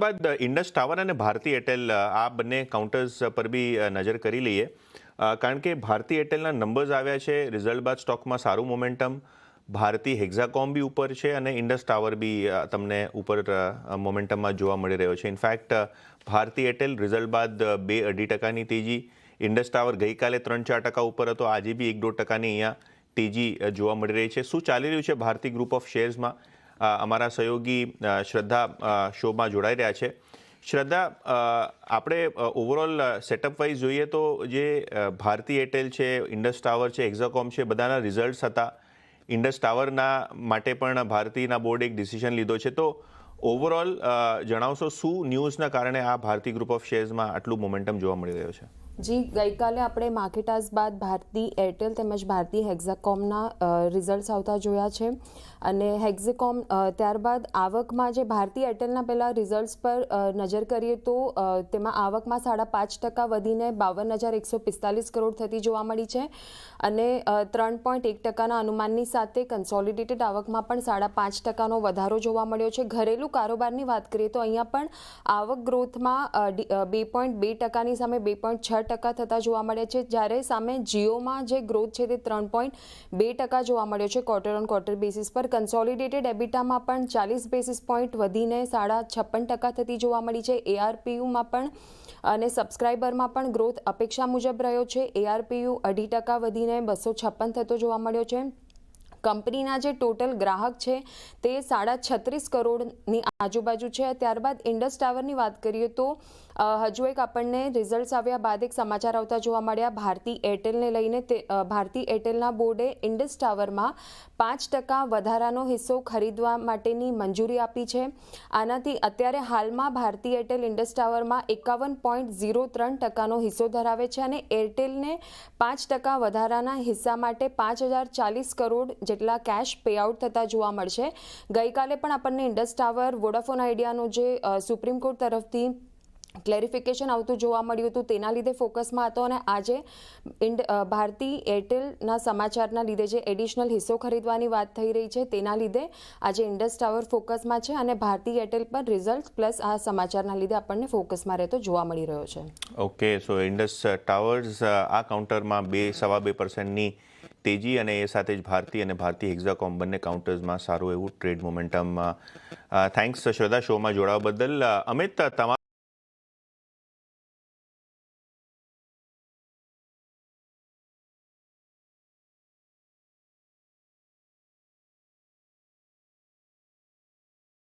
ત્યારબાદ ઇન્ડસ ટાવર અને ભારતી એરટેલ આ બંને કાઉન્ટર્સ પર બી નજર કરી લઈએ, કારણ કે ભારતી એરટેલના નંબર્સ આવ્યા છે. રિઝલ્ટ બાદ સ્ટોકમાં સારું મોમેન્ટમ, ભારતી હેક્ઝાકોમ બી ઉપર છે અને ઇન્ડસ ટાવર બી તમને ઉપર મોમેન્ટમમાં જોવા મળી રહ્યો છે. ઇનફેક્ટ ભારતી એરટેલ રિઝલ્ટ બાદ 2-2.5% તેજી, ઇન્ડસ ટાવર ગઈકાલે 3-4% ઉપર હતો, આજે બી 1-1.5% અહીંયા તેજી જોવા મળી રહી છે. શું ચાલી રહ્યું છે ભારતી ગ્રુપ ઓફ શેર્સમાં? અમારા સહયોગી શ્રદ્ધા શોમાં જોડાઈ રહ્યા છે. શ્રદ્ધા, આપણે ઓવરઓલ સેટઅપ વાઇઝ જોઈએ તો જે ભારતી એરટેલ છે, ઇન્ડસ ટાવર છે, હેક્ઝાકોમ છે, બધાના રિઝલ્ટ્સ હતા. ઇન્ડસ ટાવરના માટે પણ ભારતીના બોર્ડે એક ડિસિઝન લીધો છે. તો ઓવરઓલ જણાવશો શું ન્યૂઝના કારણે આ ભારતી ગ્રુપ ઓફ શેર્સમાં આટલું મોમેન્ટમ જોવા મળી રહ્યો છે? જી, ગઈકાલે આપણે માર્કેટાસ બાદ ભારતી એરટેલ તેમજ ભારતી હેક્ઝાકોમના રિઝલ્ટ્સ આવતા જોયા છે અને હેક્ઝાકોમ ત્યારબાદ આવકમાં જે ભારતી એરટેલના પહેલાં રિઝલ્ટ્સ પર નજર કરીએ તો તેમાં આવકમાં 5.5% વધીને 52,145 કરોડ થતી જોવા મળી છે અને 3.1%ના અનુમાનની સાથે કન્સોલિડેટેડ આવકમાં પણ 5.5%નો વધારો જોવા મળ્યો છે. ઘરેલું કારોબારની વાત કરીએ તો અહીંયા પણ આવક ગ્રોથમાં 2.2%ની સામે 2.6% થતા જોવા મળે છે, જ્યારે સામે જીઓમાં જે ગ્રોથ છે તે 3.2% જોવા મળ્યો છે ક્વાર્ટર ઓન ક્વાર્ટર બેસિસ પર. કન્સોલિડેટેડ એબિટામાં પણ 40 બેસિસ પોઈન્ટ વધીને 56% થતી જોવા મળી છે. એઆરપીયુમાં પણ અને સબસ્ક્રાઇબરમાં પણ ગ્રોથ અપેક્ષા મુજબ રહ્યો છે. એઆરપીયુ 2.5% વધીને 256 થતો જોવા મળ્યો છે. કંપનીના જે ટોટલ ગ્રાહક છે તે 36.5 કરોડની આજુબાજુ છે. ત્યારબાદ ઇન્ડસ ટાવરની વાત કરીએ તો હજુ એક આપણને રિઝલ્ટ્સ આવ્યા બાદ એક સમાચાર આવતા જોવા મળ્યા ભારતી એરટેલને લઈને. ભારતી એરટેલના બોર્ડે ઇન્ડસ ટાવરમાં 5% વધારાનો હિસ્સો ખરીદવા માટેની મંજૂરી આપી છે. આનાથી અત્યારે હાલમાં ભારતી એરટેલ ઇન્ડસ ટાવરમાં 51.03%નો હિસ્સો ધરાવે છે અને એરટેલને 5% વધારાના હિસ્સા માટે 5,040 કરોડ જેટલા કેશ પેઆઉટ થતા જોવા મળશે. ગઈકાલે પણ આપણને ઇન્ડસ ટાવર વોડાફોન આઈડિયાનું જે સુપ્રીમ કોર્ટ તરફથી ક્લેરિફિકેશન આવતું જોવા મળ્યું હતું તેના લીધે ફોકસમાં હતો અને આજે ભારતી એરટેલના સમાચારના લીધે જે એડિશનલ હિસ્સો ખરીદવાની વાત થઈ રહી છે તેના લીધે આજે ઇન્ડસ ટાવર ફોકસમાં છે અને ભારતી એરટેલ પર રિઝલ્ટ પ્લસ આ સમાચારના લીધે આપણને ફોકસમાં રહેતો જોવા મળી રહ્યો છે. ઓકે, સો ઇન્ડસ ટાવર્સ આ કાઉન્ટરમાં 2-2.5%ની તેજી અને એ સાથે જ ભારતી અને ભારતી હેક્ઝાકોમ બંને કાઉન્ટર્સમાં સારું એવું ટ્રેડ મોમેન્ટમ. થેન્ક્સ શ્રદ્ધા, શોમાં જોડાવા બદલ. અમિત, તમારા